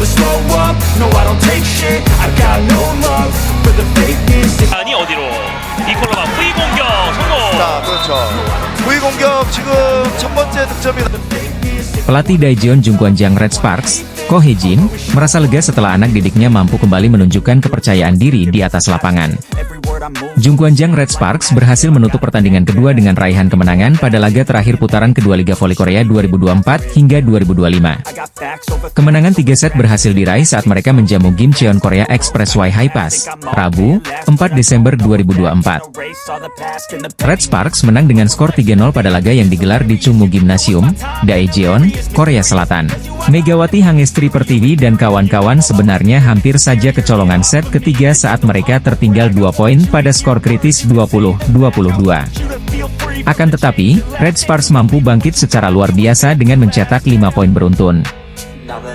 never slow up, no I don't take shit, I got no love for the fakeness. 아니 어디로 니콜라가 프리 공격 성공. 자, 그렇죠. V 공격 지금 첫 번째 득점이. Pelatih Daejeon Jungkwanjang Red Sparks, Ko Hye-jin, merasa lega setelah anak didiknya mampu kembali menunjukkan kepercayaan diri di atas lapangan. Jungkwanjang Red Sparks berhasil menutup pertandingan kedua dengan raihan kemenangan pada laga terakhir putaran kedua Liga Voli Korea 2024 hingga 2025. Kemenangan 3 set berhasil diraih saat mereka menjamu Gimcheon Korea Expressway High Pass, Rabu, 4 Desember 2024. Red Sparks menang dengan skor 3-0 pada laga yang digelar di Chungmu Gymnasium, Daejeon, Korea Selatan. Megawati Hangestri Pertiwi dan kawan-kawan sebenarnya hampir saja kecolongan set ketiga saat mereka tertinggal 2 poin pada skor kritis 20-22. Akan tetapi, Red Sparks mampu bangkit secara luar biasa dengan mencetak 5 poin beruntun.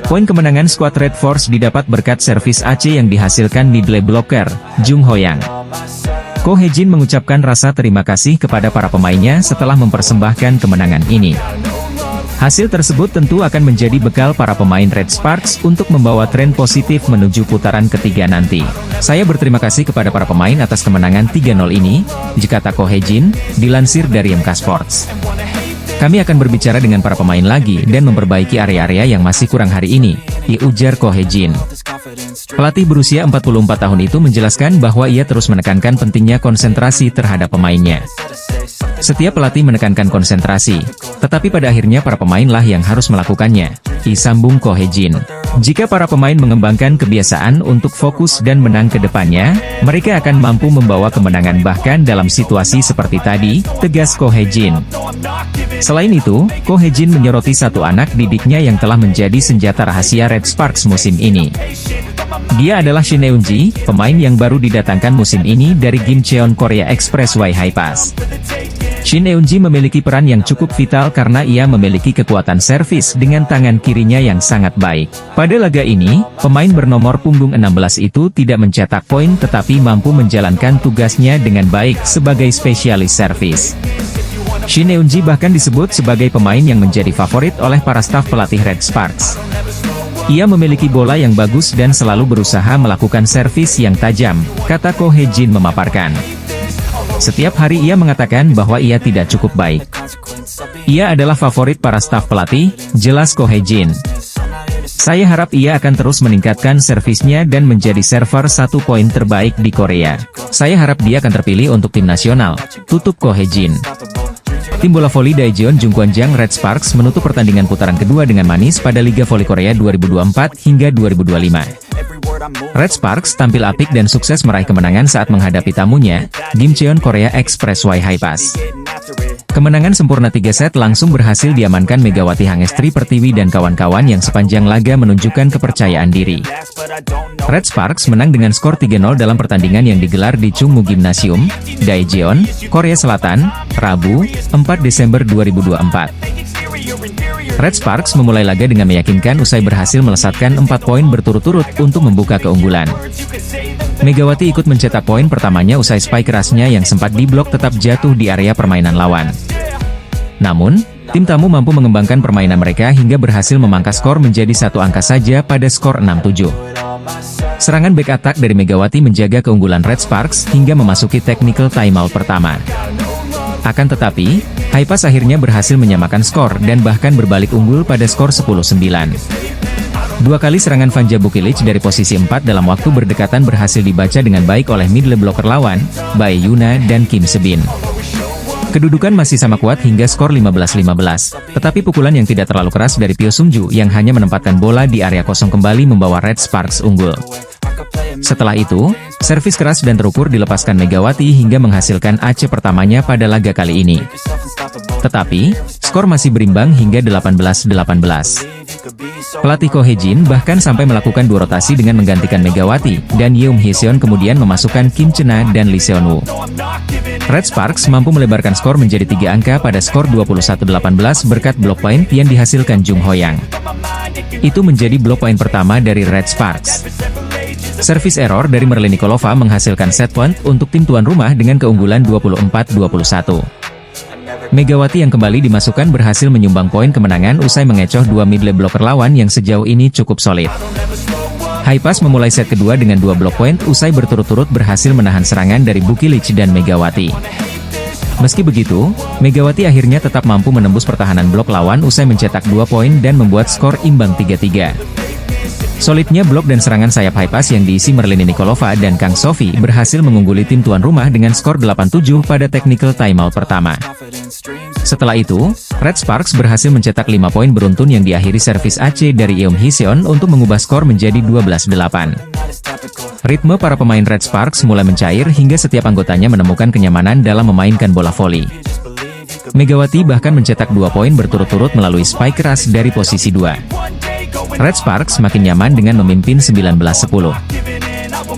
Poin kemenangan skuad Red Force didapat berkat servis AC yang dihasilkan middle blocker, Jung Ho-yang. Ko Hye-jin mengucapkan rasa terima kasih kepada para pemainnya setelah mempersembahkan kemenangan ini. Hasil tersebut tentu akan menjadi bekal para pemain Red Sparks untuk membawa tren positif menuju putaran ketiga nanti. Saya berterima kasih kepada para pemain atas kemenangan 3-0 ini, kata Ko Hye-jin, dilansir dari MK Sports. Kami akan berbicara dengan para pemain lagi dan memperbaiki area-area yang masih kurang hari ini, ujar Ko Hye-jin. Pelatih berusia 44 tahun itu menjelaskan bahwa ia terus menekankan pentingnya konsentrasi terhadap pemainnya. Setiap pelatih menekankan konsentrasi, tetapi pada akhirnya para pemainlah yang harus melakukannya, sambung Ko Hye-jin. Jika para pemain mengembangkan kebiasaan untuk fokus dan menang ke depannya, mereka akan mampu membawa kemenangan bahkan dalam situasi seperti tadi, tegas Ko Hye-jin. Selain itu, Ko Hye-jin menyoroti satu anak didiknya yang telah menjadi senjata rahasia Red Sparks musim ini. Dia adalah Shin Eun-ji, pemain yang baru didatangkan musim ini dari Gimcheon Korea Expressway High Pass. Shin Eun-ji memiliki peran yang cukup vital karena ia memiliki kekuatan servis dengan tangan kirinya yang sangat baik. Pada laga ini, pemain bernomor punggung 16 itu tidak mencetak poin tetapi mampu menjalankan tugasnya dengan baik sebagai spesialis servis. Shin Eun-ji bahkan disebut sebagai pemain yang menjadi favorit oleh para staf pelatih Red Sparks. Ia memiliki bola yang bagus dan selalu berusaha melakukan servis yang tajam, kata Ko Hye-jin memaparkan. Setiap hari ia mengatakan bahwa ia tidak cukup baik. Ia adalah favorit para staf pelatih, jelas Ko Hye-jin. Saya harap ia akan terus meningkatkan servisnya dan menjadi server 1 poin terbaik di Korea. Saya harap dia akan terpilih untuk tim nasional, tutup Ko Hye-jin. Tim bola voli Daejeon Jungkwanjang Red Sparks menutup pertandingan putaran kedua dengan manis pada Liga Voli Korea 2024 hingga 2025. Red Sparks tampil apik dan sukses meraih kemenangan saat menghadapi tamunya, Gimcheon Korea Expressway High Pass. Kemenangan sempurna 3 set langsung berhasil diamankan Megawati Hangestri Pertiwi dan kawan-kawan yang sepanjang laga menunjukkan kepercayaan diri. Red Sparks menang dengan skor 3-0 dalam pertandingan yang digelar di Chungmu Gymnasium, Daejeon, Korea Selatan, Rabu, 4 Desember 2024. Red Sparks memulai laga dengan meyakinkan usai berhasil melesatkan 4 poin berturut-turut untuk membuka keunggulan. Megawati ikut mencetak poin pertamanya usai spike kerasnya yang sempat diblok tetap jatuh di area permainan lawan. Namun, tim tamu mampu mengembangkan permainan mereka hingga berhasil memangkas skor menjadi 1 angka saja pada skor 6-7. Serangan back attack dari Megawati menjaga keunggulan Red Sparks hingga memasuki technical timeout pertama. Akan tetapi, High Pass akhirnya berhasil menyamakan skor dan bahkan berbalik unggul pada skor 10-9. 2 kali serangan Vanja Bukilic dari posisi 4 dalam waktu berdekatan berhasil dibaca dengan baik oleh middle blocker lawan, Bae Yuna dan Kim Sebin. Kedudukan masih sama kuat hingga skor 15-15, tetapi pukulan yang tidak terlalu keras dari Pyo Sung-ju yang hanya menempatkan bola di area kosong kembali membawa Red Sparks unggul. Setelah itu, servis keras dan terukur dilepaskan Megawati hingga menghasilkan AC pertamanya pada laga kali ini. Tetapi, skor masih berimbang hingga 18-18. Pelatih Ko Hye-jin bahkan sampai melakukan 2 rotasi dengan menggantikan Megawati, dan Yeom Hye-seon kemudian memasukkan Kim Chena dan Lee Seon-woo. Red Sparks mampu melebarkan skor menjadi 3 angka pada skor 21-18 berkat blok poin yang dihasilkan Jung Ho-yang. Itu menjadi blok poin pertama dari Red Sparks. Servis error dari Merlin Nikolova menghasilkan set point untuk tim tuan rumah dengan keunggulan 24-21. Megawati yang kembali dimasukkan berhasil menyumbang poin kemenangan usai mengecoh 2 middle blocker lawan yang sejauh ini cukup solid. Haipas memulai set kedua dengan 2 blok poin usai berturut-turut berhasil menahan serangan dari Bukilic dan Megawati. Meski begitu, Megawati akhirnya tetap mampu menembus pertahanan blok lawan usai mencetak 2 poin dan membuat skor imbang 3-3. Solidnya blok dan serangan sayap Haipas yang diisi Merlini Nikolova dan Kang Sofi berhasil mengungguli tim tuan rumah dengan skor 8-7 pada technical timeout pertama. Setelah itu, Red Sparks berhasil mencetak 5 poin beruntun yang diakhiri servis AC dari Yeom Hee-seon untuk mengubah skor menjadi 12-8. Ritme para pemain Red Sparks mulai mencair hingga setiap anggotanya menemukan kenyamanan dalam memainkan bola voli. Megawati bahkan mencetak 2 poin berturut-turut melalui spike keras dari posisi 2. Red Sparks makin nyaman dengan memimpin 19-10.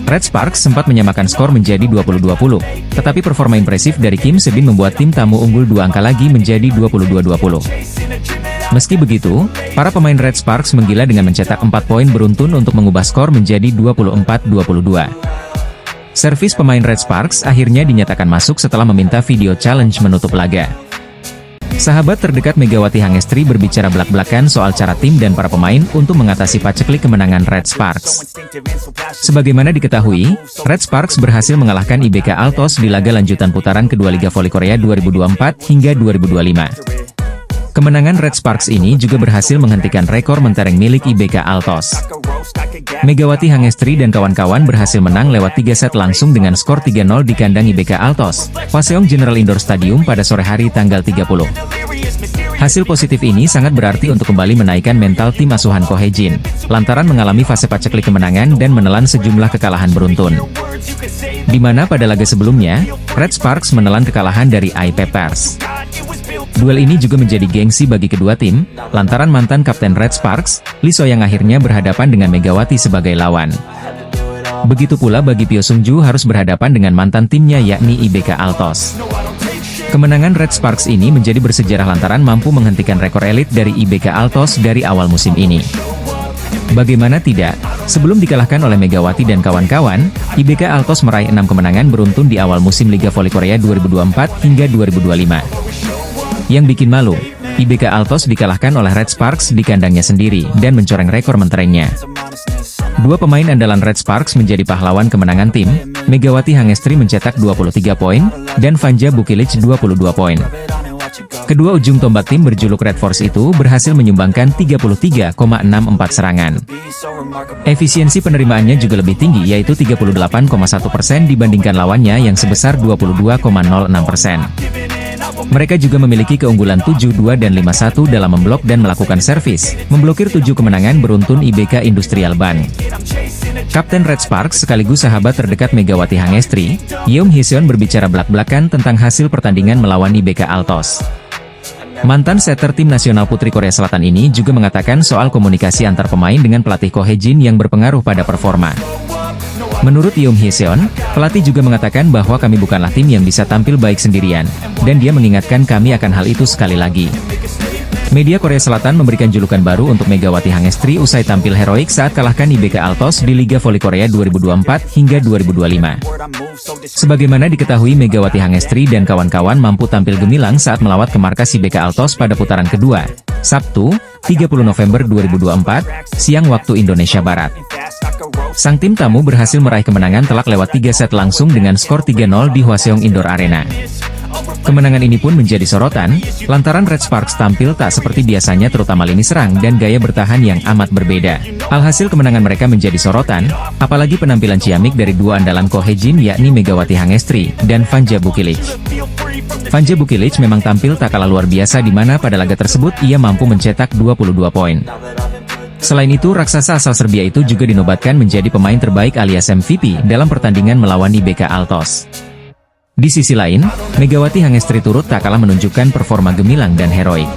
Red Sparks sempat menyamakan skor menjadi 20-20, tetapi performa impresif dari Kim Se-bin membuat tim tamu unggul 2 angka lagi menjadi 22-20. Meski begitu, para pemain Red Sparks menggila dengan mencetak 4 poin beruntun untuk mengubah skor menjadi 24-22. Servis pemain Red Sparks akhirnya dinyatakan masuk setelah meminta video challenge menutup laga. Sahabat terdekat Megawati Hangestri berbicara belak-belakan soal cara tim dan para pemain untuk mengatasi paceklik kemenangan Red Sparks. Sebagaimana diketahui, Red Sparks berhasil mengalahkan IBK Altos di laga lanjutan putaran kedua Liga Voli Korea 2024 hingga 2025. Kemenangan Red Sparks ini juga berhasil menghentikan rekor mentereng milik IBK Altos. Megawati Hangestri dan kawan-kawan berhasil menang lewat 3 set langsung dengan skor 3-0 di kandang IBK Altos, Hwaseong General Indoor Stadium pada sore hari tanggal 30. Hasil positif ini sangat berarti untuk kembali menaikkan mental tim asuhan Ko Hye-jin, lantaran mengalami fase paceklik kemenangan dan menelan sejumlah kekalahan beruntun. Di mana pada laga sebelumnya, Red Sparks menelan kekalahan dari IP Pers. Duel ini juga menjadi gengsi bagi kedua tim, lantaran mantan kapten Red Sparks, Lee So yang akhirnya berhadapan dengan Megawati sebagai lawan. Begitu pula bagi Pyo Sung-ju harus berhadapan dengan mantan timnya yakni IBK Altos. Kemenangan Red Sparks ini menjadi bersejarah lantaran mampu menghentikan rekor elit dari IBK Altos dari awal musim ini. Bagaimana tidak, sebelum dikalahkan oleh Megawati dan kawan-kawan, IBK Altos meraih 6 kemenangan beruntun di awal musim Liga Voli Korea 2024 hingga 2025. Yang bikin malu, IBK Altos dikalahkan oleh Red Sparks di kandangnya sendiri dan mencoreng rekor menterengnya. Dua pemain andalan Red Sparks menjadi pahlawan kemenangan tim, Megawati Hangestri mencetak 23 poin, dan Vanja Bukilic 22 poin. Kedua ujung tombak tim berjuluk Red Force itu berhasil menyumbangkan 33,64 serangan. Efisiensi penerimaannya juga lebih tinggi yaitu 38,1% dibandingkan lawannya yang sebesar 22,06%. Mereka juga memiliki keunggulan 7-2 dan 5-1 dalam memblok dan melakukan servis, memblokir 7 kemenangan beruntun IBK Industrial Ban. Kapten Red Sparks sekaligus sahabat terdekat Megawati Hangestri, Yeom Hee-seon berbicara belak-belakan tentang hasil pertandingan melawan IBK Altos. Mantan setter tim nasional putri Korea Selatan ini juga mengatakan soal komunikasi antar pemain dengan pelatih Ko Hye-jin yang berpengaruh pada performa. Menurut Yeom Hee-seon, pelatih juga mengatakan bahwa kami bukanlah tim yang bisa tampil baik sendirian, dan dia mengingatkan kami akan hal itu sekali lagi. Media Korea Selatan memberikan julukan baru untuk Megawati Hangestri usai tampil heroik saat kalahkan IBK Altos di Liga Voli Korea 2024 hingga 2025. Sebagaimana diketahui Megawati Hangestri dan kawan-kawan mampu tampil gemilang saat melawat ke markas IBK Altos pada putaran kedua, Sabtu, 30 November 2024, siang waktu Indonesia Barat. Sang tim tamu berhasil meraih kemenangan telak lewat 3 set langsung dengan skor 3-0 di Hwaseong Indoor Arena. Kemenangan ini pun menjadi sorotan, lantaran Red Sparks tampil tak seperti biasanya terutama lini serang dan gaya bertahan yang amat berbeda. Alhasil kemenangan mereka menjadi sorotan, apalagi penampilan ciamik dari dua andalan Ko Hye-jin yakni Megawati Hangestri dan Vanja Bukilic. Vanja Bukilic memang tampil tak kalah luar biasa di mana pada laga tersebut ia mampu mencetak 22 poin. Selain itu, raksasa asal Serbia itu juga dinobatkan menjadi pemain terbaik alias MVP dalam pertandingan melawan IBK Altos. Di sisi lain, Megawati Hangestri turut tak kalah menunjukkan performa gemilang dan heroik.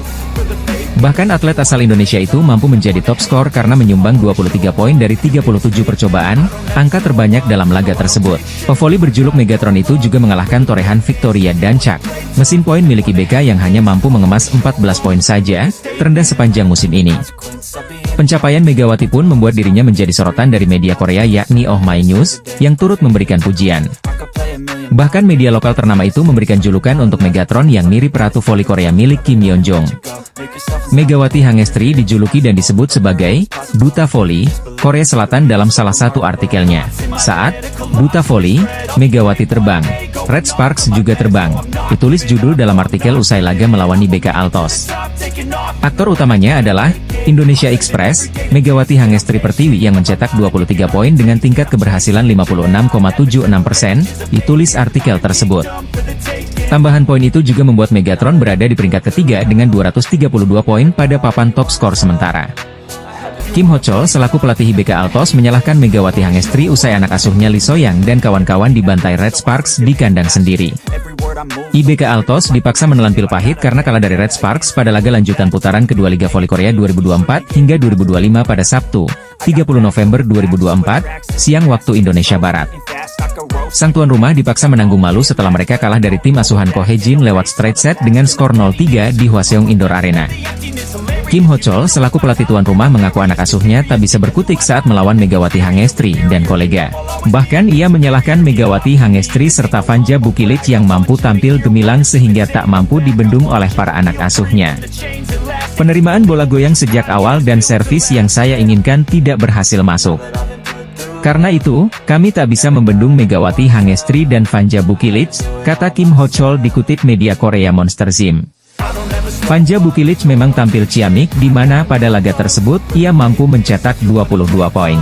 Bahkan atlet asal Indonesia itu mampu menjadi top skor karena menyumbang 23 poin dari 37 percobaan, angka terbanyak dalam laga tersebut. Pevoli berjuluk Megatron itu juga mengalahkan torehan Victoria Dancak, mesin poin milik IBK yang hanya mampu mengemas 14 poin saja, terendah sepanjang musim ini. Pencapaian Megawati pun membuat dirinya menjadi sorotan dari media Korea yakni Oh My News, yang turut memberikan pujian. Bahkan media lokal ternama itu memberikan julukan untuk Megatron yang mirip Ratu Voli Korea milik Kim Yeon Jong. Megawati Hangestri dijuluki dan disebut sebagai Duta Voli Korea Selatan dalam salah satu artikelnya. Saat Duta Voli, Megawati terbang, Red Sparks juga terbang, ditulis judul dalam artikel usai laga melawan IBK Altos. Aktor utamanya adalah Indonesia Express, Megawati Hangestri Pertiwi yang mencetak 23 poin dengan tingkat keberhasilan 56,76%, ditulis artikel tersebut. Tambahan poin itu juga membuat Megatron berada di peringkat ketiga dengan 232 poin pada papan top skor sementara. Kim Ho Chol selaku pelatih IBK Altos menyalahkan Megawati Hangestri usai anak asuhnya Lee So-young dan kawan-kawan dibantai Red Sparks di kandang sendiri. IBK Altos dipaksa menelan pil pahit karena kalah dari Red Sparks pada laga lanjutan putaran kedua Liga Voli Korea 2024 hingga 2025 pada Sabtu, 30 November 2024, siang waktu Indonesia Barat. Sang tuan rumah dipaksa menanggung malu setelah mereka kalah dari tim asuhan Ko Hae-jin lewat straight set dengan skor 0-3 di Hwaseong Indoor Arena. Kim Ho Chol selaku pelatih tuan rumah mengaku anak asuhnya tak bisa berkutik saat melawan Megawati Hangestri dan kolega. Bahkan ia menyalahkan Megawati Hangestri serta Vanja Bukilic yang mampu tampil gemilang sehingga tak mampu dibendung oleh para anak asuhnya. Penerimaan bola goyang sejak awal dan servis yang saya inginkan tidak berhasil masuk. Karena itu, kami tak bisa membendung Megawati Hangestri dan Vanja Bukilic, kata Kim Ho Chol dikutip media Korea Monster Zim. Vanja Bukilic memang tampil ciamik di mana pada laga tersebut ia mampu mencetak 22 poin.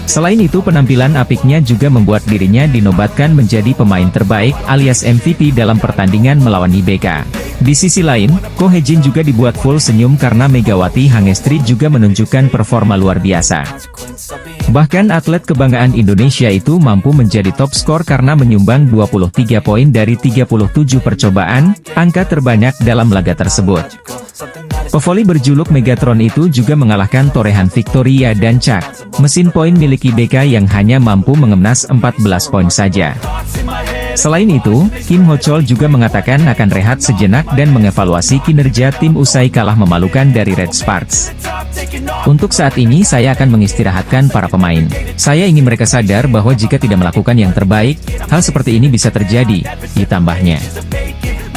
Selain itu penampilan apiknya juga membuat dirinya dinobatkan menjadi pemain terbaik alias MVP dalam pertandingan melawan IBK. Di sisi lain, Ko Hae-jin juga dibuat full senyum karena Megawati Hangestri juga menunjukkan performa luar biasa. Bahkan atlet kebanggaan Indonesia itu mampu menjadi top skor karena menyumbang 23 poin dari 37 percobaan, angka terbanyak dalam laga tersebut. Pevoli berjuluk Megatron itu juga mengalahkan torehan Victoria dan Chuck, mesin poin milik IBK yang hanya mampu mengemas 14 poin saja. Selain itu, Kim Ho Chol juga mengatakan akan rehat sejenak dan mengevaluasi kinerja tim usai kalah memalukan dari Red Sparks. Untuk saat ini saya akan mengistirahatkan para pemain. Saya ingin mereka sadar bahwa jika tidak melakukan yang terbaik, hal seperti ini bisa terjadi, ditambahnya.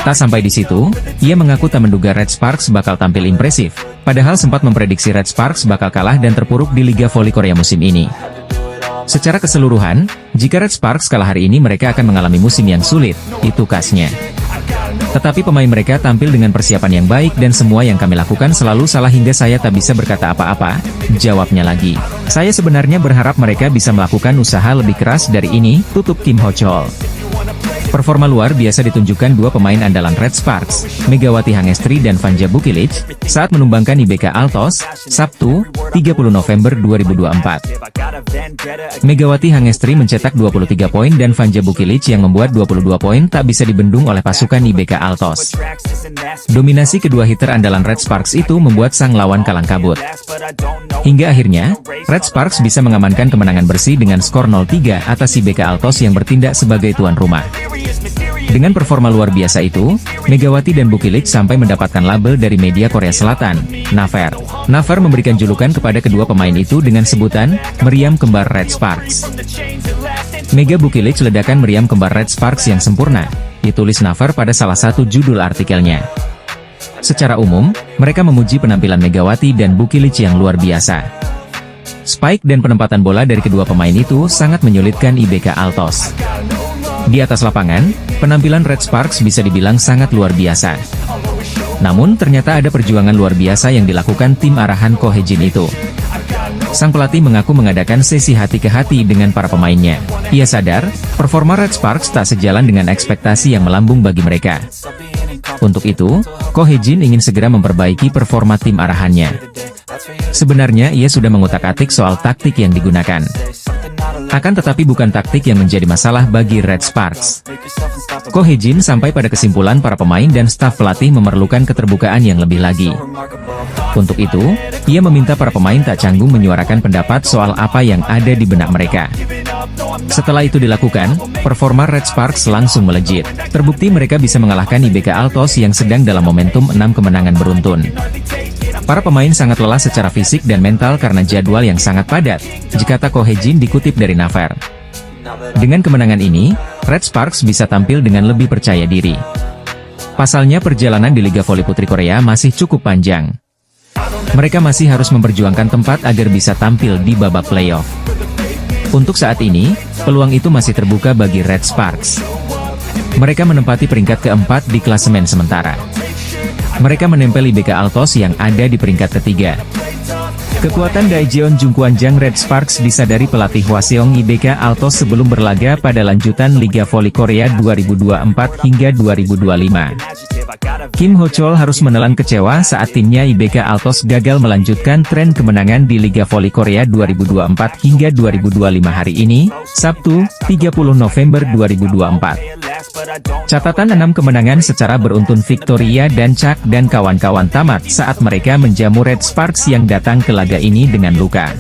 Tak sampai di situ, ia mengaku tak menduga Red Sparks bakal tampil impresif, padahal sempat memprediksi Red Sparks bakal kalah dan terpuruk di Liga Voli Korea musim ini. Secara keseluruhan, jika Red Sparks kalah hari ini mereka akan mengalami musim yang sulit, itu khasnya. Tetapi pemain mereka tampil dengan persiapan yang baik dan semua yang kami lakukan selalu salah hingga saya tak bisa berkata apa-apa, jawabnya lagi. Saya sebenarnya berharap mereka bisa melakukan usaha lebih keras dari ini, tutup Kim Ho Chol. Performa luar biasa ditunjukkan dua pemain andalan Red Sparks, Megawati Hangestri dan Vanja Bukilic, saat menumbangkan IBK Altos, Sabtu, 30 November 2024. Megawati Hangestri mencetak 23 poin dan Vanja Bukilic yang membuat 22 poin tak bisa dibendung oleh pasukan IBK Altos. Dominasi kedua hitter andalan Red Sparks itu membuat sang lawan kalang kabut. Hingga akhirnya, Red Sparks bisa mengamankan kemenangan bersih dengan skor 0-3 atas IBK Altos yang bertindak sebagai tuan rumah. Dengan performa luar biasa itu, Megawati dan Bukilic sampai mendapatkan label dari media Korea Selatan, Naver. Naver memberikan julukan kepada kedua pemain itu dengan sebutan, meriam kembar Red Sparks. Mega Bukilic ledakan meriam kembar Red Sparks yang sempurna, ditulis Naver pada salah satu judul artikelnya. Secara umum, mereka memuji penampilan Megawati dan Bukilic yang luar biasa. Spike dan penempatan bola dari kedua pemain itu sangat menyulitkan IBK Altos. Di atas lapangan, penampilan Red Sparks bisa dibilang sangat luar biasa. Namun ternyata ada perjuangan luar biasa yang dilakukan tim arahan Ko Hae-jin itu. Sang pelatih mengaku mengadakan sesi hati ke hati dengan para pemainnya. Ia sadar, performa Red Sparks tak sejalan dengan ekspektasi yang melambung bagi mereka. Untuk itu, Ko Hae-jin ingin segera memperbaiki performa tim arahannya. Sebenarnya ia sudah mengutak-atik soal taktik yang digunakan. Akan tetapi bukan taktik yang menjadi masalah bagi Red Sparks. Ko Hae-jin sampai pada kesimpulan para pemain dan staf pelatih memerlukan keterbukaan yang lebih lagi. Untuk itu, ia meminta para pemain tak canggung menyuarakan pendapat soal apa yang ada di benak mereka. Setelah itu dilakukan, performa Red Sparks langsung melejit. Terbukti mereka bisa mengalahkan IBK Altos yang sedang dalam momentum 6 kemenangan beruntun. Para pemain sangat lelah secara fisik dan mental karena jadwal yang sangat padat, jika Ko Hae-jin dikutip dari Naver. Dengan kemenangan ini, Red Sparks bisa tampil dengan lebih percaya diri. Pasalnya perjalanan di Liga Voli Putri Korea masih cukup panjang. Mereka masih harus memperjuangkan tempat agar bisa tampil di babak playoff. Untuk saat ini, peluang itu masih terbuka bagi Red Sparks. Mereka menempati peringkat keempat di klasemen sementara. Mereka menempel IBK Altos yang ada di peringkat ketiga. Kekuatan Daejeon Jungkwanjang Red Sparks disadari pelatih Hwaseong IBK Altos sebelum berlaga pada lanjutan Liga Voli Korea 2024 hingga 2025. Kim Ho-chol harus menelan kecewa saat timnya IBK Altos gagal melanjutkan tren kemenangan di Liga Voli Korea 2024 hingga 2025 hari ini, Sabtu, 30 November 2024. Catatan 6 kemenangan secara beruntun Victoria dan Chak dan kawan-kawan tamat saat mereka menjamu Red Sparks yang datang ke laga ini dengan luka.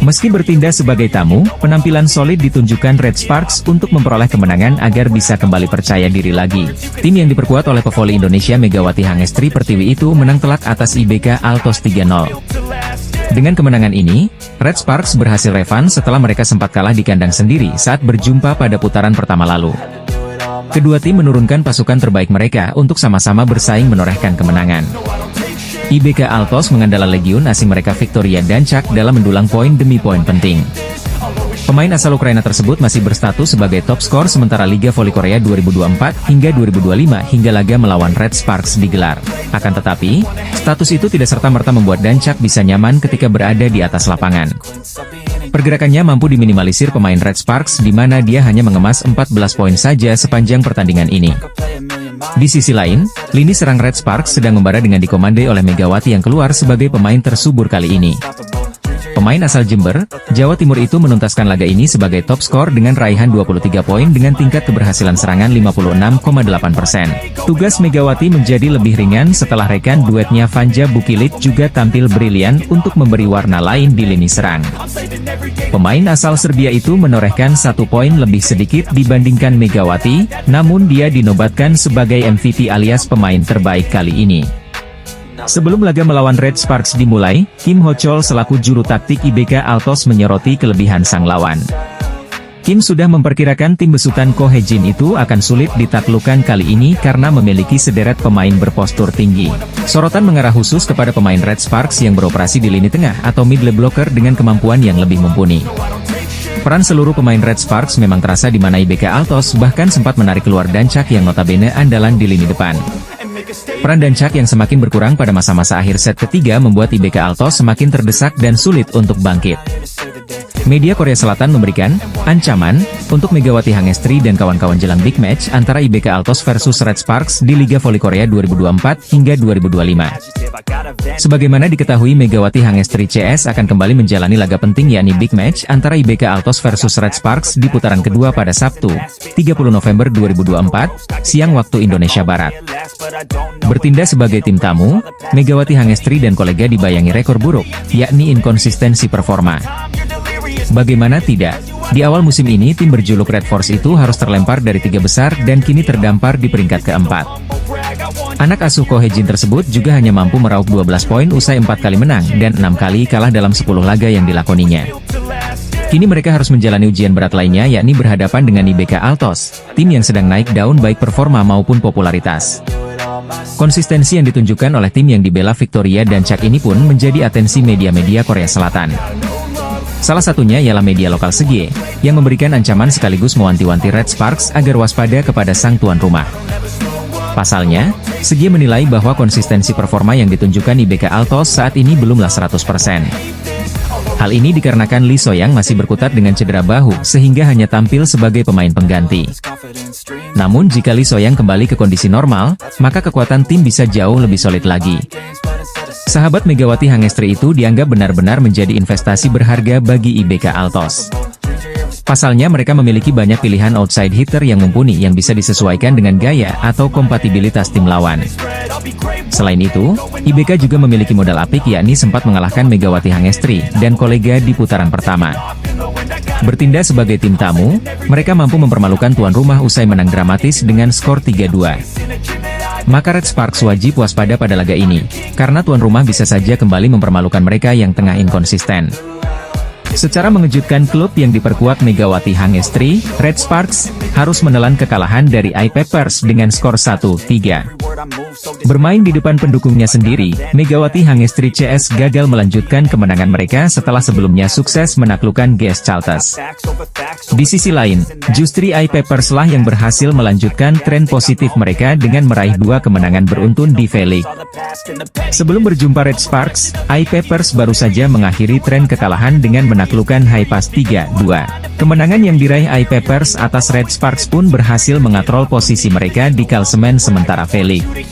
Meski bertindak sebagai tamu, penampilan solid ditunjukkan Red Sparks untuk memperoleh kemenangan agar bisa kembali percaya diri lagi. Tim yang diperkuat oleh pevoli Indonesia Megawati Hangestri Pertiwi itu menang telak atas IBK Altos 3-0. Dengan kemenangan ini, Red Sparks berhasil revanse setelah mereka sempat kalah di kandang sendiri saat berjumpa pada putaran pertama lalu. Kedua tim menurunkan pasukan terbaik mereka untuk sama-sama bersaing menorehkan kemenangan. IBK Altos mengandalkan legiun asing mereka Victoria dan Chak dalam mendulang poin demi poin penting. Pemain asal Ukraina tersebut masih berstatus sebagai top skor sementara Liga Voli Korea 2024 hingga 2025 hingga laga melawan Red Sparks digelar. Akan tetapi, status itu tidak serta-merta membuat Dancak bisa nyaman ketika berada di atas lapangan. Pergerakannya mampu diminimalisir pemain Red Sparks di mana dia hanya mengemas 14 poin saja sepanjang pertandingan ini. Di sisi lain, lini serang Red Sparks sedang membara dengan dikomandai oleh Megawati yang keluar sebagai pemain tersubur kali ini. Pemain asal Jember, Jawa Timur itu menuntaskan laga ini sebagai top skor dengan raihan 23 poin dengan tingkat keberhasilan serangan 56,8%. Tugas Megawati menjadi lebih ringan setelah rekan duetnya Vanja Bukilit juga tampil brilian untuk memberi warna lain di lini serang. Pemain asal Serbia itu menorehkan 1 poin lebih sedikit dibandingkan Megawati, namun dia dinobatkan sebagai MVP alias pemain terbaik kali ini. Sebelum laga melawan Red Sparks dimulai, Kim Ho-chol selaku juru taktik IBK Altos menyoroti kelebihan sang lawan. Kim sudah memperkirakan tim besutan Ko Hye-jin itu akan sulit ditaklukkan kali ini karena memiliki sederet pemain berpostur tinggi. Sorotan mengarah khusus kepada pemain Red Sparks yang beroperasi di lini tengah atau middle blocker dengan kemampuan yang lebih mumpuni. Peran seluruh pemain Red Sparks memang terasa di mana IBK Altos bahkan sempat menarik keluar Dancak yang notabene andalan di lini depan. Peran Dancak yang semakin berkurang pada masa-masa akhir set ketiga membuat IBK Altos semakin terdesak dan sulit untuk bangkit. Media Korea Selatan memberikan ancaman untuk Megawati Hangestri dan kawan-kawan jelang big match antara IBK Altos versus Red Sparks di Liga Voli Korea 2024 hingga 2025. Sebagaimana diketahui, Megawati Hangestri CS akan kembali menjalani laga penting yakni big match antara IBK Altos versus Red Sparks di putaran kedua pada Sabtu, 30 November 2024, siang waktu Indonesia Barat. Bertindak sebagai tim tamu, Megawati Hangestri dan kolega dibayangi rekor buruk, yakni inkonsistensi performa. Bagaimana tidak? Di awal musim ini tim berjuluk Red Force itu harus terlempar dari 3 besar dan kini terdampar di peringkat keempat. Anak asuh Ko Hye-jin tersebut juga hanya mampu meraup 12 poin usai 4 kali menang dan 6 kali kalah dalam 10 laga yang dilakoninya. Kini mereka harus menjalani ujian berat lainnya yakni berhadapan dengan IBK Altos, tim yang sedang naik daun baik performa maupun popularitas. Konsistensi yang ditunjukkan oleh tim yang dibela Victoria dan Chak ini pun menjadi atensi media-media Korea Selatan. Salah satunya ialah media lokal Segie, yang memberikan ancaman sekaligus mewanti-wanti Red Sparks agar waspada kepada sang tuan rumah. Pasalnya, Segie menilai bahwa konsistensi performa yang ditunjukkan IBK Altos saat ini belumlah 100%. Hal ini dikarenakan Lee So-young masih berkutat dengan cedera bahu sehingga hanya tampil sebagai pemain pengganti. Namun jika Lee So-young kembali ke kondisi normal, maka kekuatan tim bisa jauh lebih solid lagi. Sahabat Megawati Hangestri itu dianggap benar-benar menjadi investasi berharga bagi IBK Altos. Pasalnya mereka memiliki banyak pilihan outside hitter yang mumpuni yang bisa disesuaikan dengan gaya atau kompatibilitas tim lawan. Selain itu, IBK juga memiliki modal apik yakni sempat mengalahkan Megawati Hangestri dan kolega di putaran pertama. Bertindak sebagai tim tamu, mereka mampu mempermalukan tuan rumah usai menang dramatis dengan skor 3-2. Maka Red Sparks wajib waspada pada laga ini, karena tuan rumah bisa saja kembali mempermalukan mereka yang tengah inkonsisten. Secara mengejutkan, klub yang diperkuat Megawati Hangestri, Red Sparks, harus menelan kekalahan dari I-Papers dengan skor 1-3. Bermain di depan pendukungnya sendiri, Megawati Hangestri CS gagal melanjutkan kemenangan mereka setelah sebelumnya sukses menaklukkan GS Caltes. Di sisi lain, justru I-Papers lah yang berhasil melanjutkan tren positif mereka dengan meraih 2 kemenangan beruntun di V-League. Sebelum berjumpa Red Sparks, I-Papers baru saja mengakhiri tren kekalahan dengan menaklukkan Highpass 3-2. Kemenangan yang diraih I-Papers atas Red Sparks pun berhasil mengatrol posisi mereka di klasemen sementara V-League.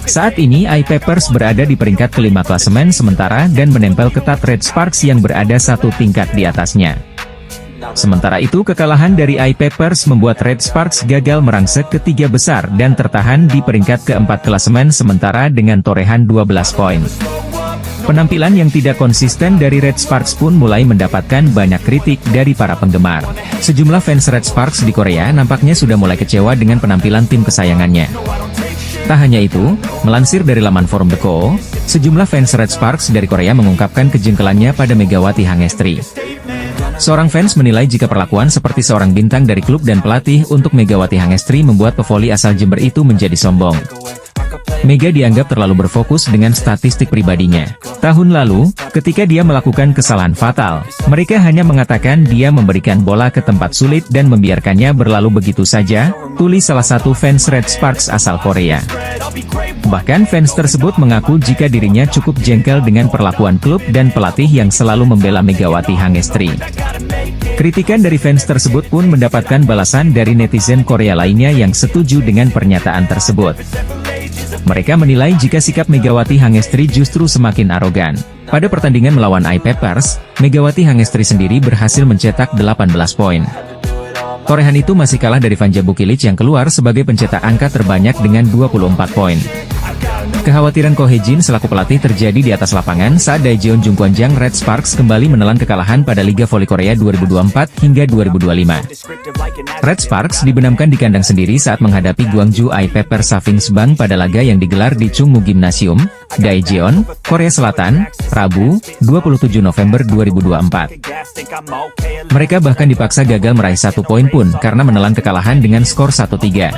Saat ini I-Papers berada di peringkat kelima klasemen sementara dan menempel ketat Red Sparks yang berada 1 tingkat di atasnya. Sementara itu, kekalahan dari I-Papers membuat Red Sparks gagal merangsek ke 3 besar dan tertahan di peringkat keempat klasemen sementara dengan torehan 12 poin. Penampilan yang tidak konsisten dari Red Sparks pun mulai mendapatkan banyak kritik dari para penggemar. Sejumlah fans Red Sparks di Korea nampaknya sudah mulai kecewa dengan penampilan tim kesayangannya. Tak hanya itu, melansir dari laman forum The Ko, sejumlah fans Red Sparks dari Korea mengungkapkan kejengkelannya pada Megawati Hangestri. Seorang fans menilai jika perlakuan seperti seorang bintang dari klub dan pelatih untuk Megawati Hangestri membuat pevoli asal Jember itu menjadi sombong. Mega dianggap terlalu berfokus dengan statistik pribadinya. Tahun lalu, ketika dia melakukan kesalahan fatal, mereka hanya mengatakan dia memberikan bola ke tempat sulit dan membiarkannya berlalu begitu saja, tulis salah satu fans Red Sparks asal Korea. Bahkan fans tersebut mengaku jika dirinya cukup jengkel dengan perlakuan klub dan pelatih yang selalu membela Megawati Hangestri. Kritikan dari fans tersebut pun mendapatkan balasan dari netizen Korea lainnya yang setuju dengan pernyataan tersebut. Mereka menilai jika sikap Megawati Hangestri justru semakin arogan. Pada pertandingan melawan I-Papers, Megawati Hangestri sendiri berhasil mencetak 18 poin. Torehan itu masih kalah dari Vanja Bukilic yang keluar sebagai pencetak angka terbanyak dengan 24 poin. Kekhawatiran Ko Hye-jin selaku pelatih terjadi di atas lapangan saat Daejeon Jungkwanjang Red Sparks kembali menelan kekalahan pada Liga Voli Korea 2024 hingga 2025. Red Sparks dibenamkan di kandang sendiri saat menghadapi Gwangju I-Papers Savings Bank pada laga yang digelar di Chungmu Gymnasium, Daejeon, Korea Selatan, Rabu, 27 November 2024. Mereka bahkan dipaksa gagal meraih 1 poin pun karena menelan kekalahan dengan skor 1-3.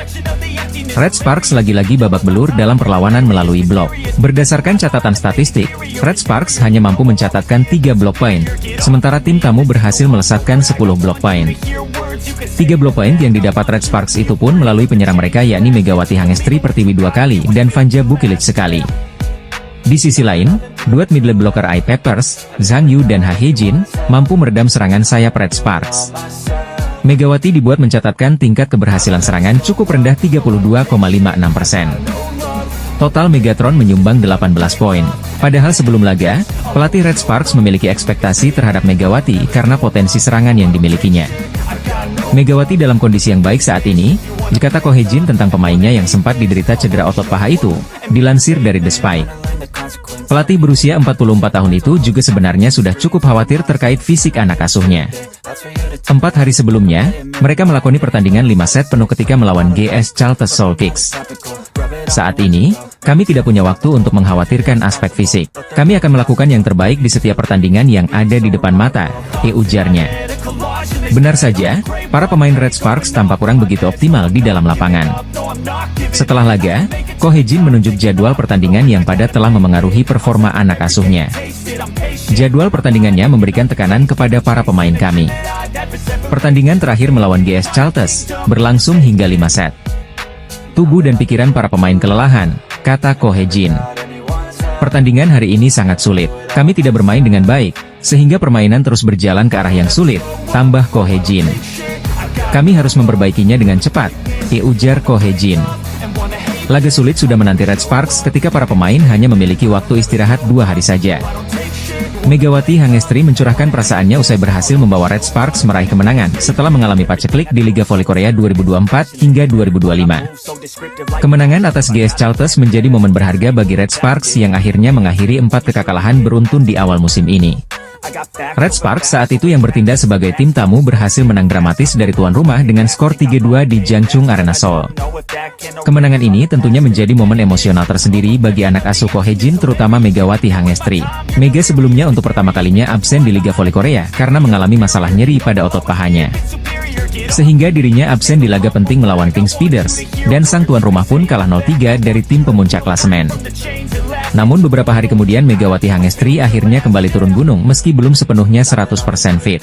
Red Sparks lagi-lagi babak belur dalam perlawanan melalui blok. Berdasarkan catatan statistik, Red Sparks hanya mampu mencatatkan 3 blok poin, sementara tim tamu berhasil melesatkan 10 blok poin. 3 blok poin yang didapat Red Sparks itu pun melalui penyerang mereka yakni Megawati Hangestri Pertiwi 2 kali dan Vanja Bukilic sekali. Di sisi lain, duet middle blocker I-Papers, Zhang Yu dan Ha Hye-jin, mampu meredam serangan sayap Red Sparks. Megawati dibuat mencatatkan tingkat keberhasilan serangan cukup rendah 32,56%. Total Megatron menyumbang 18 poin. Padahal sebelum laga, pelatih Red Sparks memiliki ekspektasi terhadap Megawati karena potensi serangan yang dimilikinya. Megawati dalam kondisi yang baik saat ini, dikata Ko Hye-jin tentang pemainnya yang sempat diderita cedera otot paha itu, dilansir dari The Spike. Pelatih berusia 44 tahun itu juga sebenarnya sudah cukup khawatir terkait fisik anak asuhnya. 4 hari sebelumnya, mereka melakoni pertandingan 5 set penuh ketika melawan GS Caltes Soul Kicks. Saat ini, kami tidak punya waktu untuk mengkhawatirkan aspek fisik. Kami akan melakukan yang terbaik di setiap pertandingan yang ada di depan mata, ujarnya. Benar saja, para pemain Red Sparks tampak kurang begitu optimal di dalam lapangan. Setelah laga, Ko Hye-jin menunjuk jadwal pertandingan yang pada telah memengaruhi performa anak asuhnya. Jadwal pertandingannya memberikan tekanan kepada para pemain kami. Pertandingan terakhir melawan GS Caltes berlangsung hingga 5 set. Tubuh dan pikiran para pemain kelelahan, kata Ko Hye-jin. Pertandingan hari ini sangat sulit. Kami tidak bermain dengan baik, sehingga permainan terus berjalan ke arah yang sulit, tambah Ko Hye-jin. Kami harus memperbaikinya dengan cepat, ujar Ko Hye-jin. Laga sulit sudah menanti Red Sparks ketika para pemain hanya memiliki waktu istirahat 2 hari saja. Megawati Hangestri mencurahkan perasaannya usai berhasil membawa Red Sparks meraih kemenangan setelah mengalami paceklik di Liga Voli Korea 2024 hingga 2025. Kemenangan atas GS Caltes menjadi momen berharga bagi Red Sparks yang akhirnya mengakhiri 4 kekalahan beruntun di awal musim ini. Red Sparks saat itu yang bertindak sebagai tim tamu berhasil menang dramatis dari tuan rumah dengan skor 3-2 di Jangchung Arena Seoul. Kemenangan ini tentunya menjadi momen emosional tersendiri bagi anak asuh Ko Hye-jin terutama Megawati Hangestri. Mega sebelumnya untuk pertama kalinya absen di Liga Voli Korea karena mengalami masalah nyeri pada otot pahanya. Sehingga dirinya absen di laga penting melawan King Speeders, dan sang tuan rumah pun kalah 0-3 dari tim pemuncak klasemen. Namun beberapa hari kemudian Megawati Hangestri akhirnya kembali turun gunung meski belum sepenuhnya 100% fit.